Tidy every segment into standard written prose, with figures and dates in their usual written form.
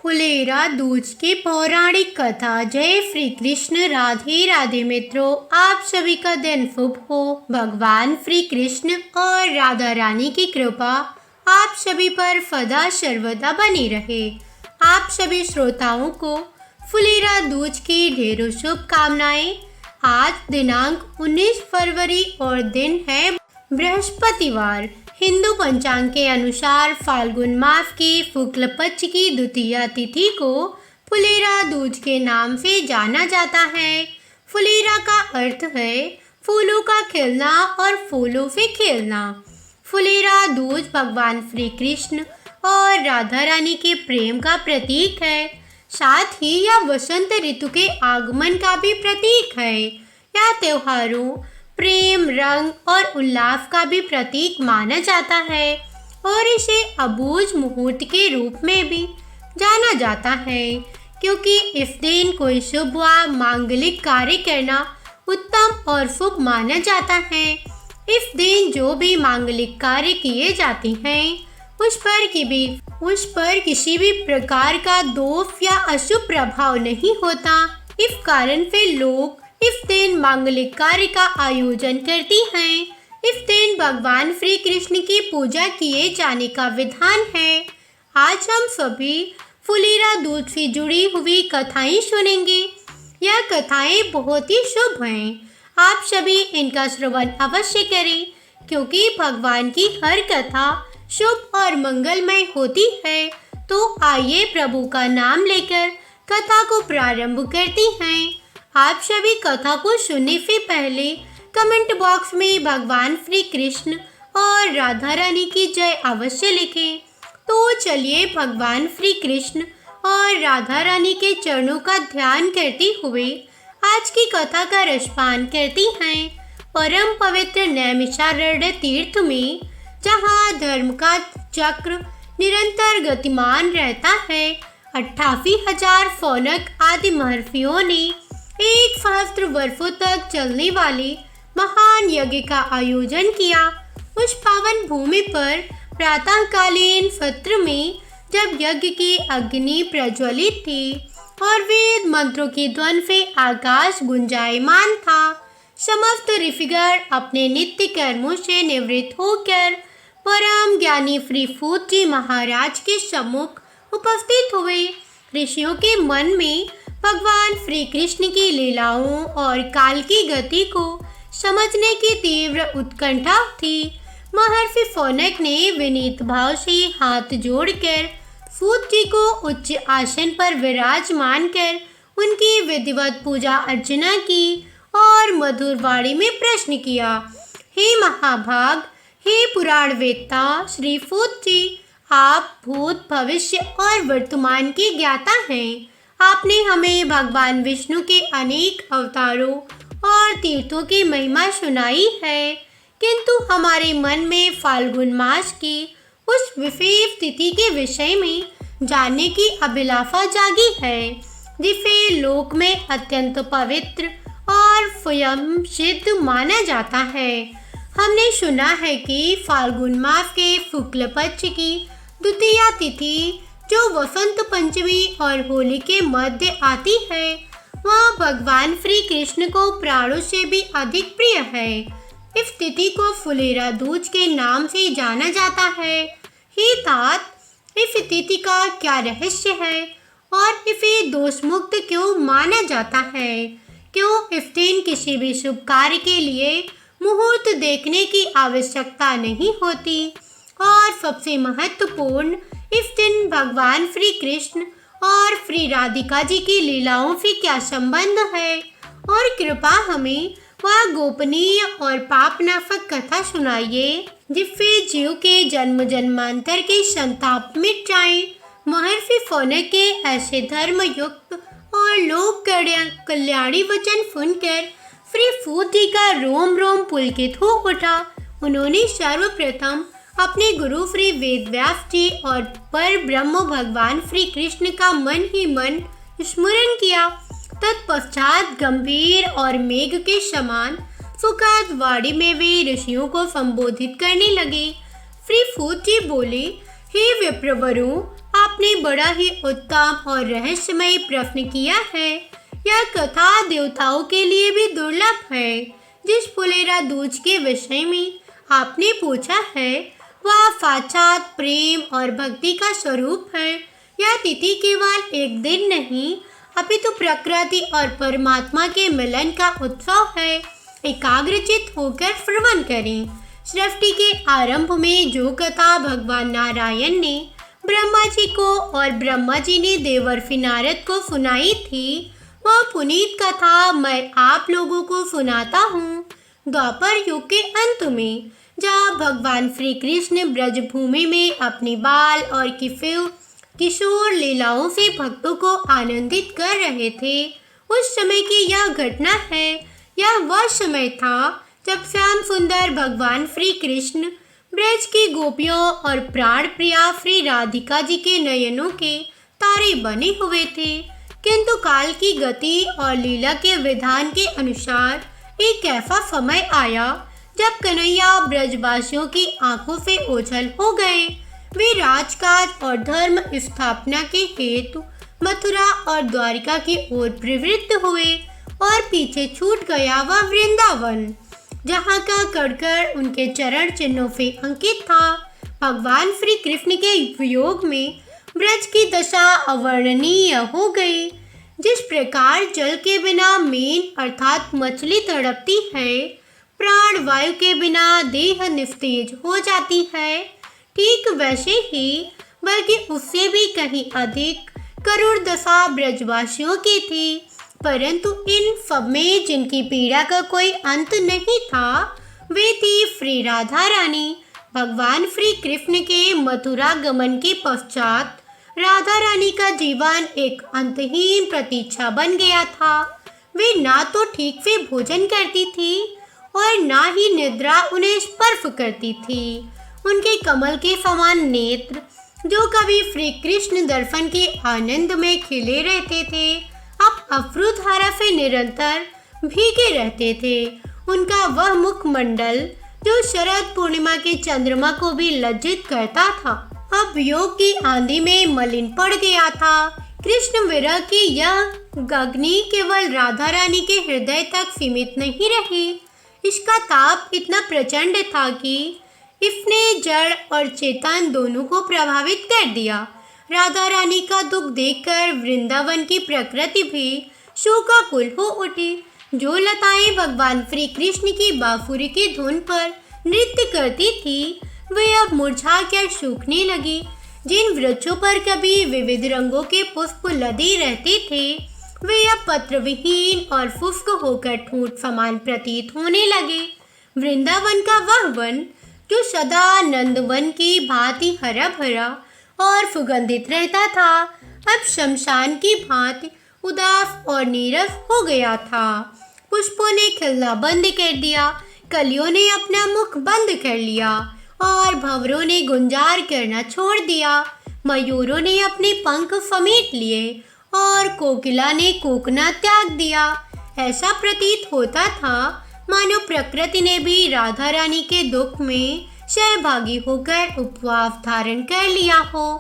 फुलेरा दूज की पौराणिक कथा। जय श्री कृष्ण। राधे राधे मित्रों, आप सभी का दिन शुभ हो। भगवान श्री कृष्ण और राधा रानी की कृपा आप सभी पर सदा सर्वदा बनी रहे। आप सभी श्रोताओं को फुलेरा दूज की ढेरों शुभकामनाएं। आज दिनांक 19 फरवरी और दिन है बृहस्पतिवार। हिंदू पंचांग के अनुसार फाल्गुन मास की शुक्ल पक्ष की द्वितीया तिथि को फुलेरा दूज के नाम से जाना जाता है। फुलेरा का अर्थ है फूलों का खिलना और फूलों से खेलना। फुलेरा दूज भगवान श्री कृष्ण और राधा रानी के प्रेम का प्रतीक है। साथ ही यह वसंत ऋतु के आगमन का भी प्रतीक है। यह त्योहारों, प्रेम, रंग और उल्लास का भी प्रतीक माना जाता है और इसे अबूझ मुहूर्त के रूप में भी जाना जाता है, क्योंकि इस दिन कोई शुभ व मांगलिक कार्य करना उत्तम और शुभ माना जाता है। इस दिन जो भी मांगलिक कार्य किए जाते हैं उस पर किसी भी प्रकार का दोष या अशुभ प्रभाव नहीं होता। इस कारण से लोग इस दिन मांगलिक कार्य का आयोजन करती हैं। इस दिन भगवान श्री कृष्ण की पूजा किए जाने का विधान है। आज हम सभी फुलेरा दूज से जुड़ी हुई कथाएं सुनेंगे। यह कथाएं बहुत ही शुभ हैं। आप सभी इनका श्रवण अवश्य करें, क्योंकि भगवान की हर कथा शुभ और मंगलमय होती है। तो आइए प्रभु का नाम लेकर कथा को प्रारंभ करती हैं। आप सभी कथा को सुनने से पहले कमेंट बॉक्स में भगवान श्री कृष्ण और राधा रानी की जय अवश्य लिखें। तो चलिए भगवान श्री कृष्ण और राधा रानी के चरणों का ध्यान करते हुए आज की कथा का रसपान करती हैं। परम पवित्र नैमिषारण्य तीर्थ में, जहाँ धर्म का चक्र निरंतर गतिमान रहता है, 88,000 शौनक आदि महर्षियों ने एक सहस्त्र वर्षों तक चलने वाले महान यज्ञ का आयोजन किया। उस पावन भूमि पर प्रातःकालीन सत्र में जब यज्ञ की अग्नि प्रज्वलित थी और वेद मंत्रों की ध्वनि से आकाश गुंजायमान था, समस्त ऋषिगण अपने नित्य कर्मों से निवृत्त होकर परम ज्ञानी श्री सूत जी महाराज के सम्मुख उपस्थित हुए। ऋषियों के मन में भगवान श्री कृष्ण की लीलाओं और काल की गति को समझने की तीव्र उत्कंठा थी। महर्षि शौनक ने विनीत भाव से हाथ जोड़कर सूत जी को उच्च आसन पर विराजमान कर उनकी विधिवत पूजा अर्चना की और मधुर वाणी में प्रश्न किया। हे महाभाग, हे पुराण वेत्ता श्री सूत जी, आप भूत, भविष्य और वर्तमान के ज्ञाता हैं। आपने हमें भगवान विष्णु के अनेक अवतारों और तीर्थों की महिमा सुनाई है, किंतु हमारे मन में फाल्गुन मास की उस विशेष तिथि के विषय में जानने की अभिलाषा जागी है, जिसे लोक में अत्यंत पवित्र और स्वयं सिद्ध माना जाता है। हमने सुना है कि फाल्गुन मास के शुक्ल पक्ष की द्वितीया तिथि, जो वसंत पंचमी और होली के मध्य आती है, वह भगवान श्री कृष्ण को प्राणों से भी अधिक प्रिय है। इस तिथि को फुलेरा दूज के नाम से जाना जाता है। हे तात, इस तिथि का क्या रहस्य है और इसे दोष मुक्त क्यों माना जाता है? क्यों इस दिन किसी भी शुभ कार्य के लिए मुहूर्त देखने की आवश्यकता नहीं होती? और सबसे महत्वपूर्ण, इस दिन भगवान श्री कृष्ण और श्री राधिका जी की लीलाओं से क्या संबंध है? और कृपा हमें वह गोपनीय और पापनाशक कथा सुनाइए, जिससे जीव के जन्म जन्मांतर के संताप मिट जाएं। महर्षि शौनक के ऐसे धर्मयुक्त और लोक कल्याणी वचन सुनकर श्री सूत जी का रोम रोम पुलकित हो उठा। उन्होंने सर्वप्रथम अपने गुरु श्री वेदव्यास जी और पर ब्रह्म भगवान श्री कृष्ण का मन ही मन स्मरण किया। तत्पश्चात गंभीर और मेघ के समान सुखद वाणी में वे ऋषियों को संबोधित करने लगे। श्री सूत जी बोले, हे विप्रवरों, आपने बड़ा ही उत्तम और रहस्यमय प्रश्न किया है। यह कथा देवताओं के लिए भी दुर्लभ है। जिस फुलेरा दूज के विषय में आपने पूछा है वह साक्षात प्रेम और भक्ति का स्वरूप है। यह तिथि केवल एक दिन नहीं अपितु प्रकृति और परमात्मा के मिलन का उत्सव है। एकाग्रचित होकर श्रवण करें। सृष्टि के आरंभ में जो कथा भगवान नारायण ने ब्रह्मा जी को और ब्रह्मा जी ने देवर्षि नारद को सुनाई थी वह पुनीत कथा मैं आप लोगों को सुनाता हूँ। द्वापर युग के अंत में जहाँ भगवान श्री कृष्ण ब्रजभूमि में अपनी बाल और किशोर लीलाओं से भक्तों को आनंदित कर रहे थे, उस समय की यह घटना है। यह वह समय था जब श्याम सुंदर भगवान श्री कृष्ण ब्रज की गोपियों और प्राण प्रिया श्री राधिका जी के नयनों के तारे बने हुए थे। किंतु काल की गति और लीला के विधान के अनुसार एक ऐसा समय आया जब कन्हैया ब्रजवासियों की आंखों से ओझल हो गए। वे राजकाज और धर्म स्थापना के हेतु मथुरा और द्वारिका की ओर प्रवृत्त हुए और पीछे छूट गया वह वृंदावन जहाँ का कड़कड़ उनके चरण चिन्हों से अंकित था। भगवान श्री कृष्ण के वियोग में ब्रज की दशा अवर्णनीय हो गई। जिस प्रकार जल के बिना मीन अर्थात मछली तड़पती है, प्राण वायु के बिना देह निस्तेज हो जाती है, ठीक वैसे ही बल्कि उससे भी कहीं अधिक करुण दशा ब्रजवासियों की थी। परंतु इन सब में जिनकी पीड़ा का कोई अंत नहीं था वे थी श्री राधा रानी। भगवान श्री कृष्ण के मथुरा गमन के पश्चात राधा रानी का जीवन एक अंतहीन प्रतीक्षा बन गया था। वे ना तो ठीक से भोजन करती थी और ना ही निद्रा उन्हें स्पर्श करती थी। उनके कमल के समान नेत्र जो कभी श्री कृष्ण दर्शन के आनंद में खिले रहते थे अब अश्रुधारा से निरंतर भीगे रहते थे। उनका वह मुखमंडल जो शरद पूर्णिमा के चंद्रमा को भी लज्जित करता था अब योग की आंधी में मलिन पड़ गया था। कृष्ण विरह की यह अग्नि केवल राधा रानी के हृदय तक सीमित नहीं रही। इसका ताप इतना प्रचंड था कि इसने जड़ और चेतन दोनों को प्रभावित कर दिया। राधा रानी का दुख देखकर वृंदावन की प्रकृति भी शोकाकुल हो उठी। जो लताएं भगवान श्री कृष्ण की बांसुरी की धुन पर नृत्य करती थी वे अब मुरझा कर सूखने लगी। जिन वृक्षों पर कभी विविध रंगों के पुष्प लदे रहते थे वे अब पत्र विहीन और शुष्क होकर ठूंठ समान प्रतीत होने लगे। वृंदावन का वह वन जो सदा नंदवन की भांति हरा भरा और सुगंधित रहता था अब शमशान की भांति उदास और नीरस हो गया था। पुष्पों ने खिलना बंद कर दिया, कलियों ने अपना मुख बंद कर लिया और भंवरों ने गुंजार करना छोड़ दिया। मयूरों ने अपने पंख समेट लिए और कोकिला ने कूकना त्याग दिया। ऐसा प्रतीत होता था मानो प्रकृति ने भी राधा रानी के दुख में सहभागी होकर उपवास धारण कर लिया हो।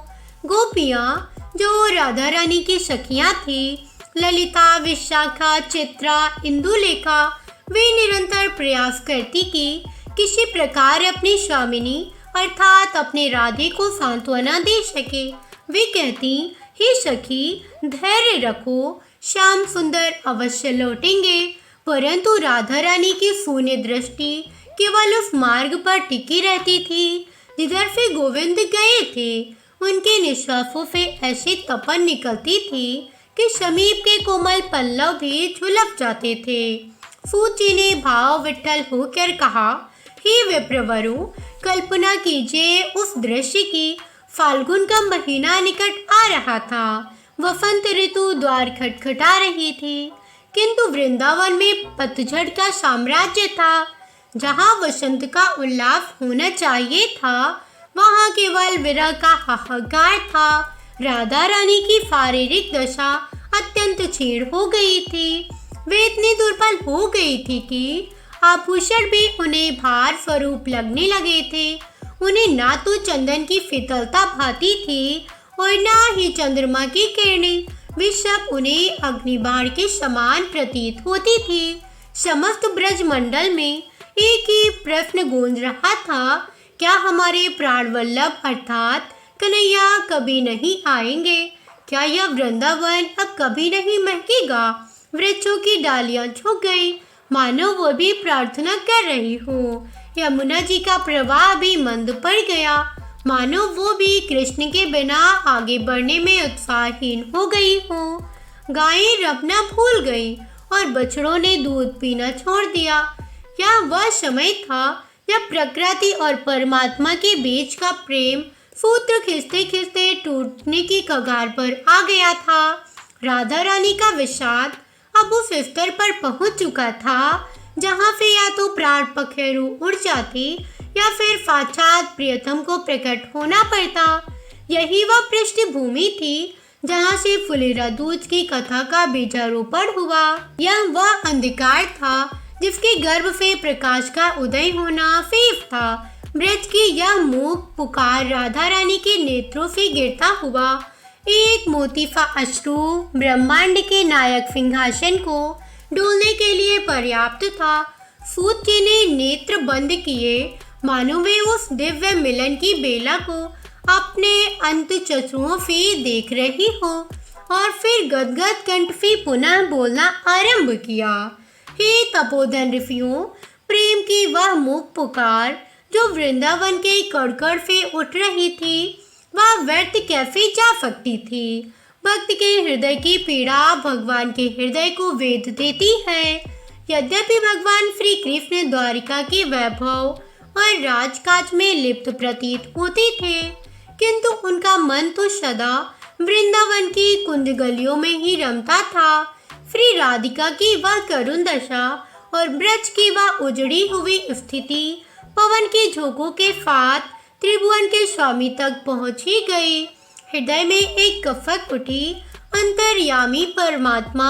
गोपियाँ जो राधा रानी की सखियाँ थीं, ललिता, विशाखा, चित्रा, इंदुलेखा, वे निरंतर प्रयास करती कि किसी प्रकार अपनी स्वामिनी अर्थात अपने राधे को सांत्वना दे सके। वे कहती, हे सखी धैर्य रखो, श्याम सुंदर अवश्य लौटेंगे। परंतु राधा रानी की शून्य दृष्टि केवल उस मार्ग पर टिकी रहती थी जिधर से गोविंद गए थे। उनके निश्वासों से ऐसी तपन निकलती थी कि समीप के कोमल पल्लव भी झुलस जाते थे। सूची ने भाव विठ्ठल होकर कहा, हे विप्रवरु, कल्पना कीजिए उस दृश्य की। फाल्गुन का महीना निकट आ रहा था। वसंत ऋतु द्वार खटखटा रही थी, किंतु वृंदावन में पतझड़ का साम्राज्य था। जहाँ वसंत का उल्लास होना चाहिए था वहाँ केवल विरह का हाहाकार था। राधा रानी की शारीरिक दशा अत्यंत क्षीण हो गई थी। वे इतनी दुर्बल हो गई थी कि आभूषण भी उन्हें भार स्वरूप लगने लगे थे। उन्हें ना तो चंदन की शीतलता भाती थी और ना ही चंद्रमा की किरणें। वे सब उन्हें अग्निबाण के समान प्रतीत होती थी। समस्त ब्रज मंडल में एक ही प्रश्न गूंज रहा था, क्या हमारे प्राण वल्लभ अर्थात कन्हैया कभी नहीं आएंगे? क्या यह वृंदावन अब कभी नहीं महकेगा? वृक्षों की डालियां झुक गई, मानो वो भी प्रार्थना कर रही हो। यमुना जी का प्रवाह भी मंद पड़ गया, मानो वो भी कृष्ण के बिना आगे बढ़ने में उत्साहहीन हो गई हो। गायें रपना भूल गई और बछड़ों ने दूध पीना छोड़ दिया। यह वह समय था जब प्रकृति और परमात्मा के बीच का प्रेम सूत्र खिंचते खिंचते टूटने की कगार पर आ गया था। राधा रानी का विषाद अब उस स्तर पर पहुंच चुका था जहां से या तो प्राण पखेरु उड़ जाते या फिर साक्षात प्रियतम को प्रकट होना पड़ता। यही वह पृष्ठभूमि थी जहां से फुलेरा दूज की कथा का बीजारोपण हुआ। यह वह अंधकार था जिसके गर्भ से प्रकाश का उदय होना शेष था। ब्रज की यह मूक पुकार राधा रानी के नेत्रों से गिरता हुआ एक मोती सा अश्रु ब्रह्मांड के नायक सिंहासन को डोलने के लिए पर्याप्त था। सूत जी ने नेत्र बंद किए, मानो वे उस दिव्य मिलन की बेला को अपने अंत चक्षुओं से देख रही हो, और फिर गदगद कंठ से पुनः बोलना आरंभ किया। हे तपोधन ऋषियों, प्रेम की वह मूक पुकार जो वृंदावन के कड़कड़ से उठ रही थी, वह व्यर्थ कैसे जा सकती थी? भक्त के हृदय की पीड़ा भगवान के हृदय को वेद देती है। यद्यपि भगवान श्री कृष्ण द्वारिका के वैभव और राजकाज में लिप्त प्रतीत होते थे, किंतु उनका मन तो सदा वृंदावन की कुंज गलियों में ही रमता था। श्री राधिका की वह करुण दशा और ब्रज की वह उजड़ी हुई स्थिति पवन के झोंकों के साथ त्रिभुवन के स्वामी तक पहुंच ही गई। हृदय में एक कफक उठी। अंतर्यामी परमात्मा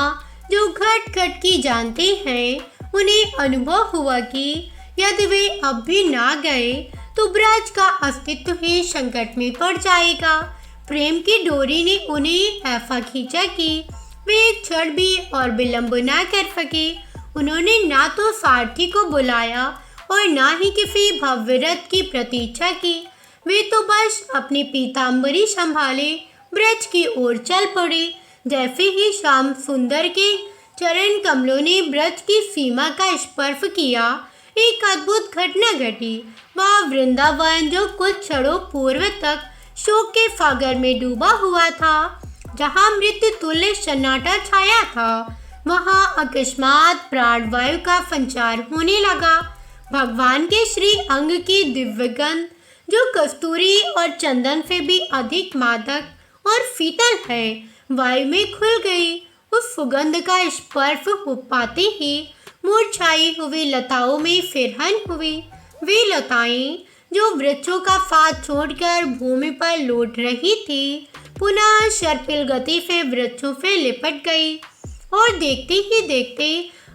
जो घट घट की जानते हैं, उन्हें अनुभव हुआ कि यदि वे अब भी ना गए तो ब्रज का अस्तित्व ही संकट में पड़ जाएगा। प्रेम की डोरी ने उन्हें ऐसा खींचा कि वे एक क्षण भी और विलंब ना कर सके। उन्होंने ना तो सारथी को बुलाया और ना ही किसी भव्य रथ की प्रतीक्षा की। वे तो बस अपनी पीताम्बरी संभाले ब्रज की ओर चल पड़े। जैसे ही श्याम सुंदर के चरण कमलों ने ब्रज की सीमा का स्पर्श किया, एक अद्भुत घटना घटी। वह वृंदावन जो कुछ क्षणों पूर्व तक शोक के सागर में डूबा हुआ था, जहाँ मृत्यु तुल्य सन्नाटा छाया था, वहाँ अकस्मात प्राणवायु का संचार होने लगा। भगवान के श्री अंग की दिव्यगंध, जो कस्तूरी और चंदन से भी अधिक मादक और शीतल है, वायु में खुल गई। उस सुगंध का स्पर्श हो पाते ही मूर्छाई हुई लताओं में फिरहन हुई। वे लताएं जो वृक्षों का साथ छोड़कर भूमि पर लौट रही थी, पुनः सर्पिल गति से वृक्षों से लिपट गई और देखते ही देखते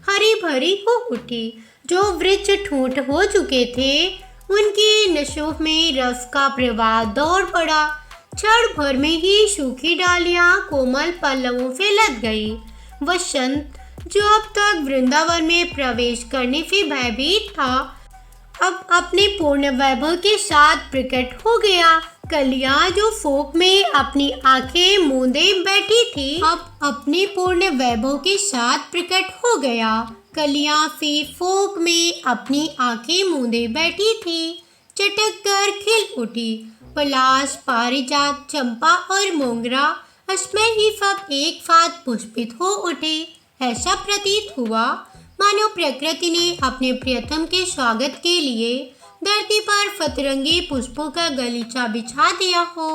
हरी भरी हो उठी। जो वृक्ष ठूंठ हो चुके थे, उनकी नसों में रस का प्रवाह दौड़ पड़ा। क्षण भर में ही सूखी डालियां कोमल पल्लवों से लद गई। वसंत, जो अब तक वृंदावन में प्रवेश करने से भयभीत था, अब अपने पूर्ण वैभव के साथ प्रकट हो गया। कलियां जो शोक में अपनी आंखें मूंदे बैठी थी, अब अपने पूर्ण वैभव के साथ प्रकट हो गया। कलियां से शोक में अपनी आंखें मूंदे बैठी थी, चटक कर खिल उठी। पलाश, पारिजात, चंपा और मोगरा अस्मय ही सब एक साथ पुष्पित हो उठे। ऐसा प्रतीत हुआ मानो प्रकृति ने अपने प्रियतम के स्वागत के लिए धरती पर सतरंगी पुष्पों का गलीचा बिछा दिया हो।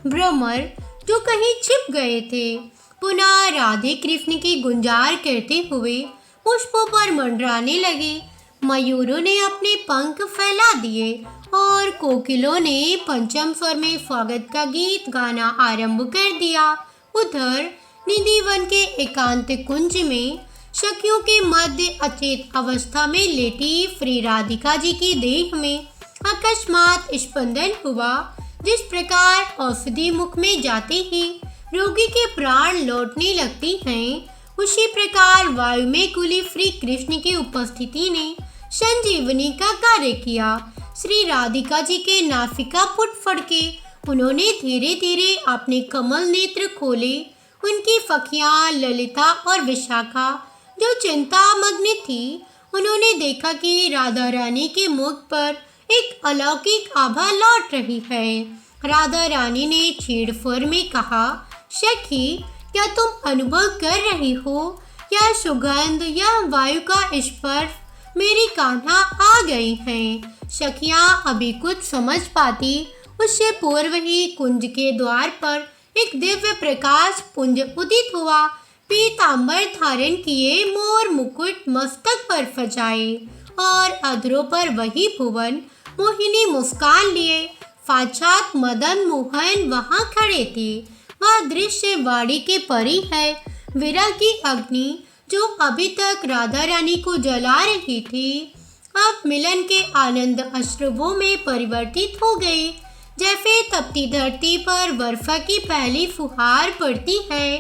भ्रमर जो कहीं छिप गए थे, पुनः राधे कृष्ण की गुंजार करते हुए पुष्पों पर मंडराने लगे। मयूरों ने अपने पंख फैला दिए और कोकिलों ने पंचम स्वर में स्वागत का गीत गाना आरंभ कर दिया। उधर निधिवन के एकांत कुंज में सखियों के मध्य अचेत अवस्था में लेटी श्री राधिका जी की देह में अकस्मात स्पंदन हुआ, जिस प्रकार औषधि मुख में जाते ही रोगी के प्राण लौटने लगते हैं, उसी प्रकार वायु में कुली श्री कृष्ण की उपस्थिति ने संजीवनी का कार्य किया। श्री राधिका जी के नासिका पुट फड़के उन्होंने धीरे धीरे अपने कमल नेत्र खोले। उनकी फकियां ललिता और विशाखा जो चिंता मग्न थी, उन्होंने देखा कि राधा रानी के मुख पर एक अलौकिक आभा लौट रही है। राधा रानी ने छेड़फोड़ में कहा, सखी, क्या तुम अनुभव कर रही हो? यह सुगंध या वायु का स्पर्श मेरी कान्हा आ गई हैं। सखियां अभी कुछ समझ पाती उससे पूर्व ही कुंज के द्वार पर एक दिव्य प्रकाश पुंज उदित हुआ। पीतांबर धारण किए मोर मुकुट मस्तक पर सजाए और अधरों पर वही भुवन मोहिनी मुस्कान लिए साक्षात मदन मोहन वहां खड़े थे। वह दृश्य वाणी के परी है। विरह की अग्नि जो अभी तक राधा रानी को जला रही थी, अब मिलन के आनंद अश्रुओं में परिवर्तित हो गई। जैसे तपती धरती पर वर्षा की पहली फुहार पड़ती है,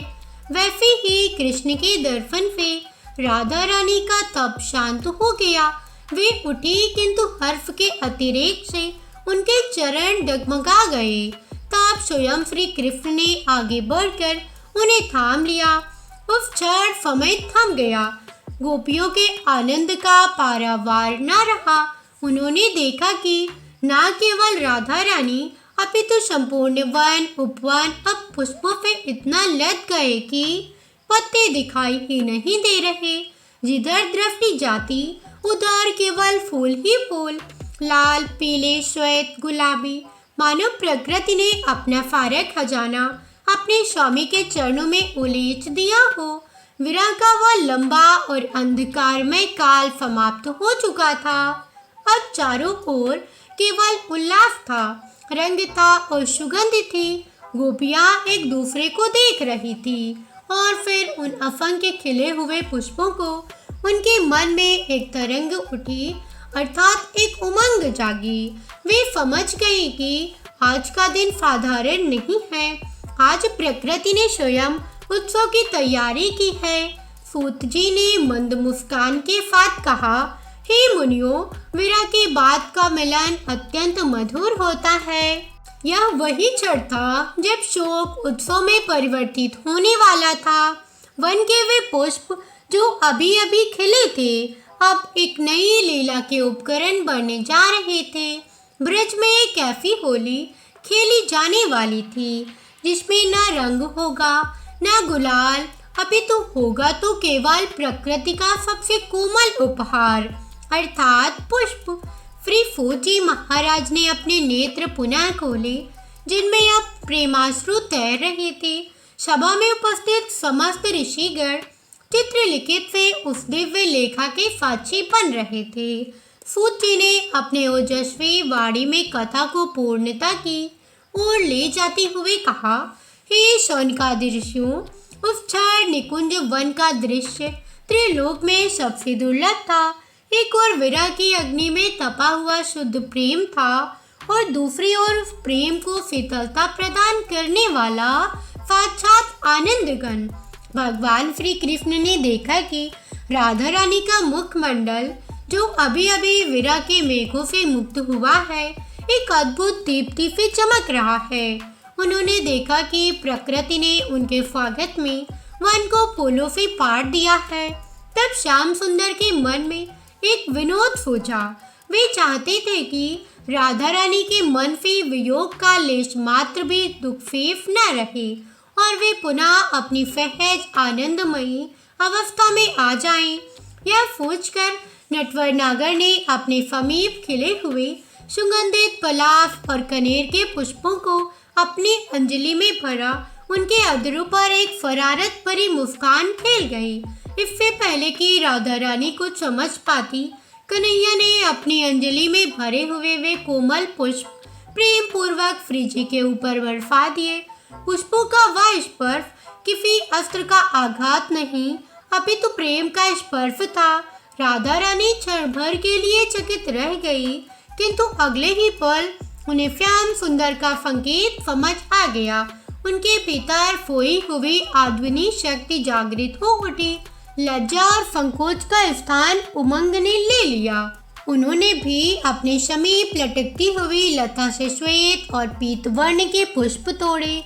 वैसे ही कृष्ण के दर्शन से राधा रानी का तप शांत हो गया। वे उठी, किंतु हर्ष के अतिरेक से उनके चरण डगमगा गए। तब स्वयं श्री कृष्ण ने आगे बढ़कर उन्हें थाम लिया। उस क्षण समय थम गया। गोपियों के आनंद का पारावार न रहा। उन्होंने देखा कि न केवल राधा रानी अपितु संपूर्ण वन उपवन अब पुष्पों से इतना लद गए कि पत्ते दिखाई ही नहीं दे रहे। जिधर दृष्टि जाती उधर केवल फूल ही फूल, लाल पीले श्वेत गुलाबी, मानो प्रकृति ने अपना सारा खजाना अपने स्वामी के चरणों में उलीच दिया हो। विरह का वह लंबा और अंधकारमय काल समाप्त हो चुका था। अब चारों ओर केवल उल्लास था, रंग था और सुगंध थी। गोपियां एक दूसरे को देख रही थी और फिर उन असंख्य खिले हुए पुष्पों को उनके मन में एक तरंग उठी, अर्थात एक उमंग जागी। वे समझ गई कि आज का दिन साधारण नहीं है। आज प्रकृति ने स्वयं उत्सव की तैयारी की है। सूत जी ने मंद मुस्कान के साथ कहा, हे मुनियों, विरह के बाद का मिलन अत्यंत मधुर होता है। यह वही क्षण था जब शोक उत्सव में परिवर्तित होने वाला था। वन के वे पुष्प जो अभी अभी खिले थे, अब एक नई लीला के उपकरण बनने जा रहे थे। ब्रज में एक ऐसी होली खेली जाने वाली थी जिसमें न रंग होगा न गुलाल, अपितु होगा तो केवल प्रकृति का सबसे कोमल उपहार, अर्थात पुष्प। श्री फूजी महाराज ने अपने नेत्र पुनः खोले, जिनमें अब प्रेमाश्रु तैर रहे थे। सभा में उपस्थित समस्त ऋषिगण चित्रलिखित से उस दिव्य लेखा के साक्षी बन रहे थे। सूत जी ने अपने ओजस्वी वाणी में कथा को पूर्णता की ओर ले जाते हुए कहा, हे शौनकादि ऋषियों, उस क्षण निकुंज वन का दृश्य त्रिलोक में सबसे दुर्लभ था। एक ओर विरह की अग्नि में तपा हुआ शुद्ध प्रेम था और दूसरी ओर उस प्रेम को शीतलता प्रदान करने वाला साक्षात आनंदगण। भगवान श्री कृष्ण ने देखा कि राधा रानी का मुखमंडल, जो अभी अभी विरह के मेघों से मुक्त हुआ है, एक अद्भुत दीप्ति से चमक रहा है। उन्होंने देखा कि प्रकृति ने उनके स्वागत में वन को फूलों से पाट दिया है। तब श्याम सुंदर के मन में एक विनोद सूझा। वे चाहते थे कि राधा रानी के मन से वियोग का लेश मात्र भी दुख शेष न रहे और वे पुनः अपनी सहज आनंदमयी अवस्था में आ जाएं। यह सोचकर नटवर नागर ने अपने समीप खिले हुए सुगंधित पलाश और कनेर के पुष्पों को अपनी अंजलि में भरा। उनके अधरों पर एक फरारत भरी मुस्कान खेल गई। इससे पहले कि राधा रानी को समझ पाती, कन्हैया ने अपनी अंजलि में भरे हुए वे कोमल पुष्प प्रेम पूर्वक फ्रीजी के ऊपर बरसा दिए। पुष्पों का वह स्पर्श किसी अस्त्र का आघात नहीं, अपितु प्रेम का स्पर्श था। राधा रानी क्षण भर के लिए चकित रह गई, किंतु अगले ही पल उन्हें श्याम सुंदर का संकेत समझ आ गया। उनके भीतर खोई हुई आध्यात्मिक शक्ति जागृत हो उठी। लज्जा और संकोच का स्थान उमंग ने ले लिया। उन्होंने भी अपने समीप लटकती हुई लता से श्वेत और पीत वर्ण के पुष्प तोड़े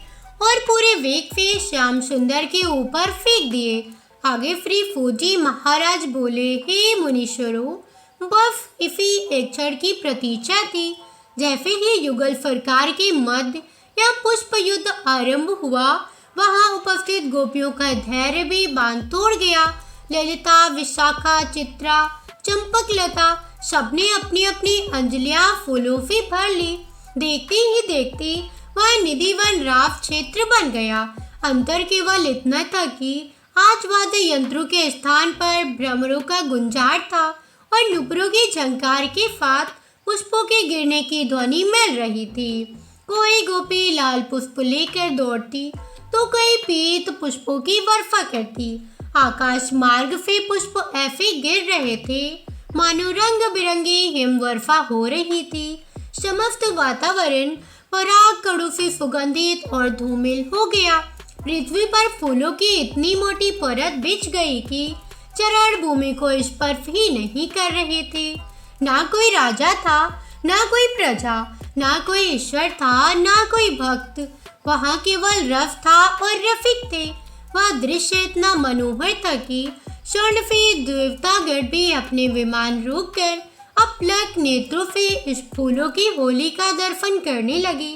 और पूरे वेग से श्याम सुंदर के ऊपर फेंक दिए। आगे श्री फौजी महाराज बोले, हे मुनीश्वरों, बस इसी एक क्षण की प्रतीक्षा थी। जैसे ही युगल सरकार के मध्य या पुष्प युद्ध आरंभ हुआ, वहां उपस्थित गोपियों का धैर्य भी बांध तोड़ गया। ललिता, विशाखा, चित्रा, चंपकलता सबने अपनी अपनी अंजलियां फूलों से भर ली। देखते ही देखते वह निधिवन राव क्षेत्र बन गया। अंतर केवल इतना था कि आज वाद्य यंत्रों के स्थान पर भ्रमरों का गुंजाट था और नुपुरों की झंकार के साथ पुष्पों के गिरने की ध्वनि मिल रही थी। कोई गोपी लाल पुष्प लेकर दौड़ती तो कई पीत पुष्पों की वर्षा करती। आकाश मार्ग से पुष्प ऐसे गिर रहे थे मानो रंग बिरंगी हिमवर्षा हो रही थी। समस्त वातावरण पराग कणों से सुगंधित और धूमिल हो गया। पृथ्वी पर फूलों की इतनी मोटी परत बिछ गई कि चरण भूमि को स्पर्श ही नहीं कर रहे थे। ना कोई राजा था, ना कोई प्रजा, ना कोई ईश्वर था, ना कोई भक्त। वहाँ केवल रस था और रफिक थे। वह दृश्य इतना मनोहर था कि स्वर्ण से देवतागण भी अपने विमान रोककर अपलक नेत्रों से इस फूलों की होली का दर्शन करने लगे।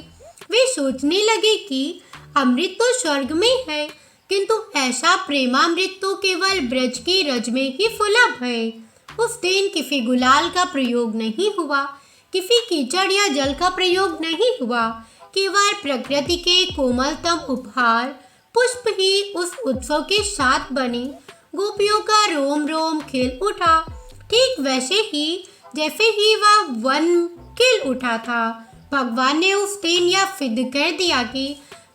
वे सोचने लगे कि अमृत तो स्वर्ग में है, किंतु ऐसा प्रेमामृत तो केवल ब्रज की रज में ही सुलभ है। उस दिन किसी गुलाल का प्रयोग नहीं हुआ, किसी कीचड़ या जल का प्रयोग नहीं हुआ। केवल प्रकृति के कोमलतम उपहार पुष्प ही उस उत्सव के साथ बने। गोपियों का रोम रोम खिल उठा, ठीक वैसे ही जैसे ही वह वन खिल उठा था। भगवान ने उस दिन यह सिद्ध कर दिया कि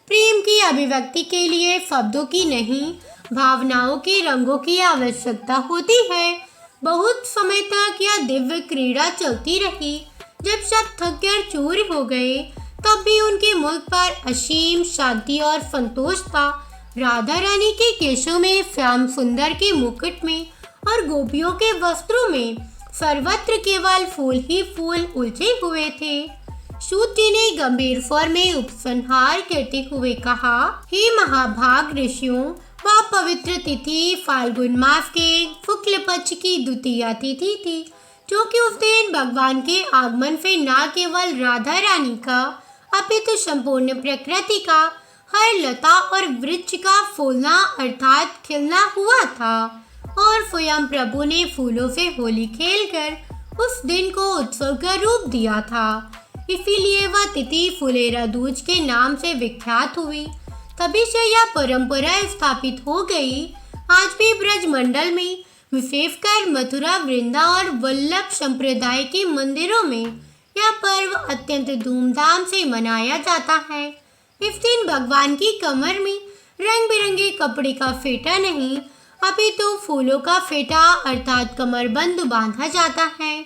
प्रेम की अभिव्यक्ति के लिए शब्दों की नहीं, भावनाओं के रंगों की आवश्यकता होती है। बहुत समय तक यह दिव्य क्रीड़ा चलती रही। जब सब थक कर चूर हो गए, तब भी उनके मुख पर असीम शांति और संतोष था। राधा रानी के केशों में, श्याम सुंदर के मुकुट में और गोपियों के वस्त्रों में सर्वत्र केवल फूल ही फूल उलझे हुए थे। सूत जी ने गंभीर स्वर में उपसंहार करते हुए कहा, हे महाभाग ऋषियों, वह पवित्र तिथि फाल्गुन मास के शुक्ल पक्ष की द्वितीया तिथि थी, जो कि उस दिन भगवान के आगमन से न केवल राधा रानी का अपितु संपूर्ण प्रकृति का, हर लता और वृक्ष का फूलना अर्थात खिलना हुआ था। और स्वयं प्रभु ने फूलों से होली खेलकर उस दिन को उत्सव का रूप दिया था। इसीलिए वह तिथि फुलेरा दूज के नाम से विख्यात हुई। तभी से यह परंपरा स्थापित हो गई। आज भी ब्रज मंडल में, विशेषकर मथुरा, वृंदा और वल्लभ संप्रदाय के मंदिरों में यह पर्व अत्यंत धूमधाम से मनाया जाता है। इस दिन भगवान की कमर में रंग बिरंगे कपड़े का फेटा नहीं, अभी तो फूलों का फेटा अर्थात कमरबंद बांधा जाता है।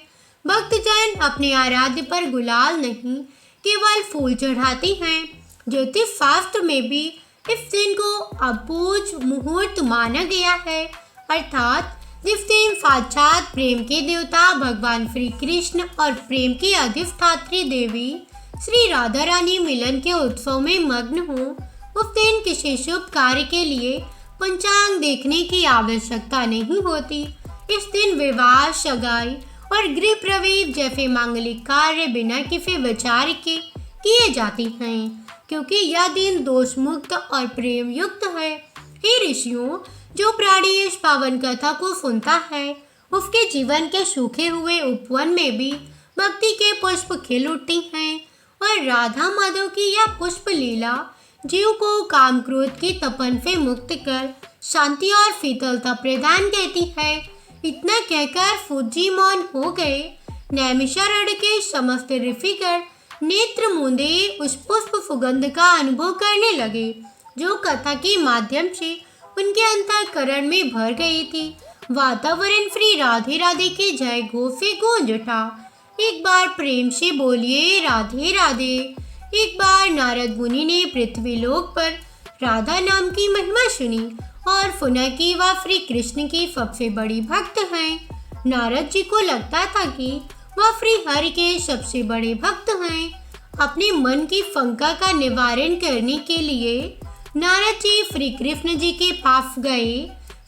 भक्तजन अपने आराध्य पर गुलाल नहीं, केवल फूल चढ़ाते हैं। ज्योतिष शास्त्र में भी इस दिन को अबूझ मुहूर्त माना गया है, अर्थात जिस दिन साक्षात प्रेम के देवता भगवान श्री कृष्ण और प्रेम की अधिष्ठात्री देवी श्री राधा रानी मिलन के उत्सव में मग्न हो। उस दिन किसी शुभ कार्य के लिए पंचांग देखने की आवश्यकता नहीं होती। इस दिन विवाह, सगाई और गृह प्रवेश जैसे मांगलिक कार्य बिना किसी विचार के किए जाते हैं, क्योंकि यह दिन दोष मुक्त और प्रेम युक्त है। हे ऋषियों, जो प्राणी इस पावन कथा को सुनता है, उसके जीवन के सूखे हुए उपवन में भी भक्ति के पुष्प खिल उठते हैं। और राधा माधव की यह पुष्प लीला जीव को काम क्रोध की तपन से मुक्त कर शांति और शीतलता प्रदान करती है। इतना कहकर फौजी मौन हो गए। नैमिषारण्य के समस्त ऋषिगण नेत्र मूंदे उस पुष्प सुगंध का अनुभव करने लगे, जो कथा के माध्यम से उनके अंतःकरण में भर गई थी। वातावरण श्री राधे राधे के जय घोष से गूंज उठा। एक बार प्रेम से बोलिए राधे राधे। एक बार नारद मुनि ने पृथ्वीलोक पर राधा नाम की महिमा सुनी और सुना कि वह श्री कृष्ण की सबसे बड़ी भक्त हैं। नारद जी को लगता था कि वह श्री हरि के सबसे बड़े भक्त हैं। अपने मन की शंका का निवारण करने के लिए नारद जी श्री कृष्ण जी के पास गए।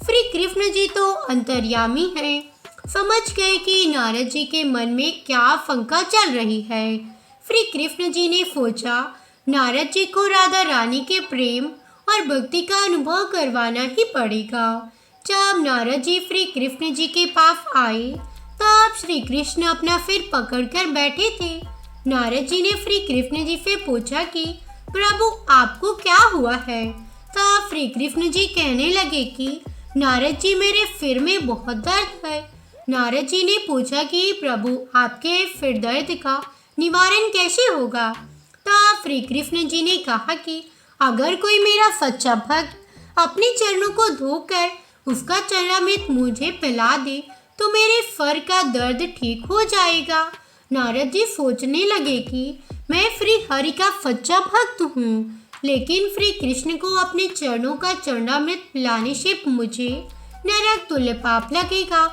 श्री कृष्ण जी तो अंतर्यामी हैं, समझ गए कि नारद जी के मन में क्या शंका चल रही है। श्री कृष्ण जी ने सोचा नारद जी को राधा रानी के प्रेम और भक्ति का अनुभव करवाना ही पड़ेगा। जब नारद जी श्री कृष्ण जी के पास आए तब श्री कृष्ण अपना सिर पकड़कर बैठे थे। नारद जी ने श्री कृष्ण जी से पूछा कि प्रभु आपको क्या हुआ है। तब श्री कृष्ण जी कहने लगे कि नारद जी मेरे सिर में बहुत दर्द है। नारद जी ने पूछा कि प्रभु आपके सिर दर्द का निवारण कैसे होगा। तब श्री कृष्ण जी ने कहा कि अगर कोई मेरा सच्चा भक्त अपने चरणों को धोकर उसका चरणामृत मुझे पिला दे तो मेरे सर का दर्द ठीक हो जाएगा। नारद जी सोचने लगे कि मैं श्री हरि का सच्चा भक्त हूँ, लेकिन श्री कृष्ण को अपने चरणों का चरणामृत पिलाने से मुझे नरक तुल्य पाप लगेगा,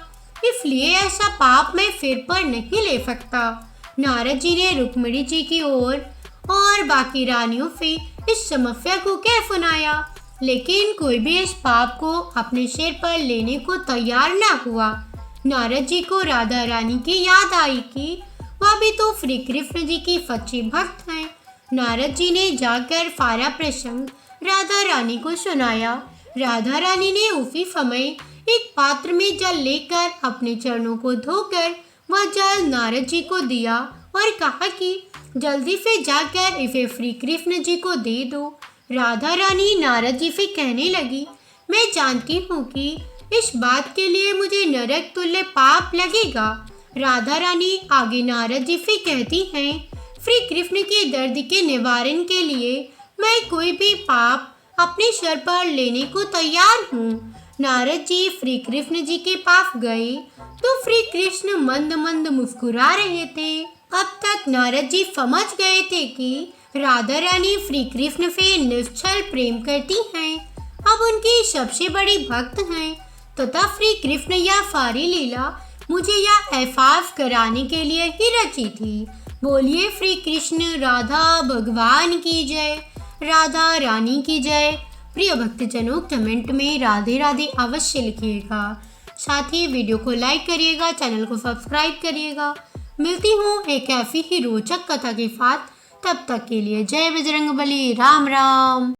इसलिए ऐसा पाप मैं सिर पर नहीं ले सकता। नारद जी ने रुक्मिणी जी की ओर और बाकी रानियों से इस समस्या को कह सुनाया, लेकिन कोई भी इस पाप को अपने सिर पर लेने को तैयार न हुआ। नारद जी को राधा रानी की याद आई कि वह भी तो श्री कृष्ण जी की सच्ची भक्त हैं। नारद जी ने जाकर सारा प्रसंग राधा रानी को सुनाया। राधा रानी ने उसी समय एक पात्र में जल लेकर अपने चरणों को धोकर वह जल नारद जी को दिया और कहा कि जल्दी से जाकर इसे श्री कृष्ण जी को दे दो। राधा रानी नारद जी से कहने लगी, मैं जानती हूँ कि इस बात के लिए मुझे नरक तुल्य पाप लगेगा। राधा रानी आगे नारद जी से कहती हैं, श्री कृष्ण के दर्द के निवारण के लिए मैं कोई भी पाप अपने सर पर लेने को तैयार हूँ। नारद जी श्री कृष्ण जी के पास गए तो श्री कृष्ण मंद मंद मुस्कुरा रहे थे। अब तक नारद जी समझ गए थे कि राधा रानी श्री कृष्ण से निश्चल प्रेम करती हैं, अब उनकी सबसे बड़ी भक्त हैं तथा श्री कृष्ण यह सारी लीला मुझे यह एहसास कराने के लिए ही रची थी। बोलिए श्री कृष्ण राधा भगवान की जय, राधा रानी की जय। प्रिय भक्तजनों, कमेंट में राधे राधे अवश्य लिखिएगा। साथ ही वीडियो को लाइक करिएगा, चैनल को सब्सक्राइब करिएगा। मिलती हूँ एक ऐसी ही रोचक कथा के साथ, तब तक के लिए जय बजरंगबली, राम राम।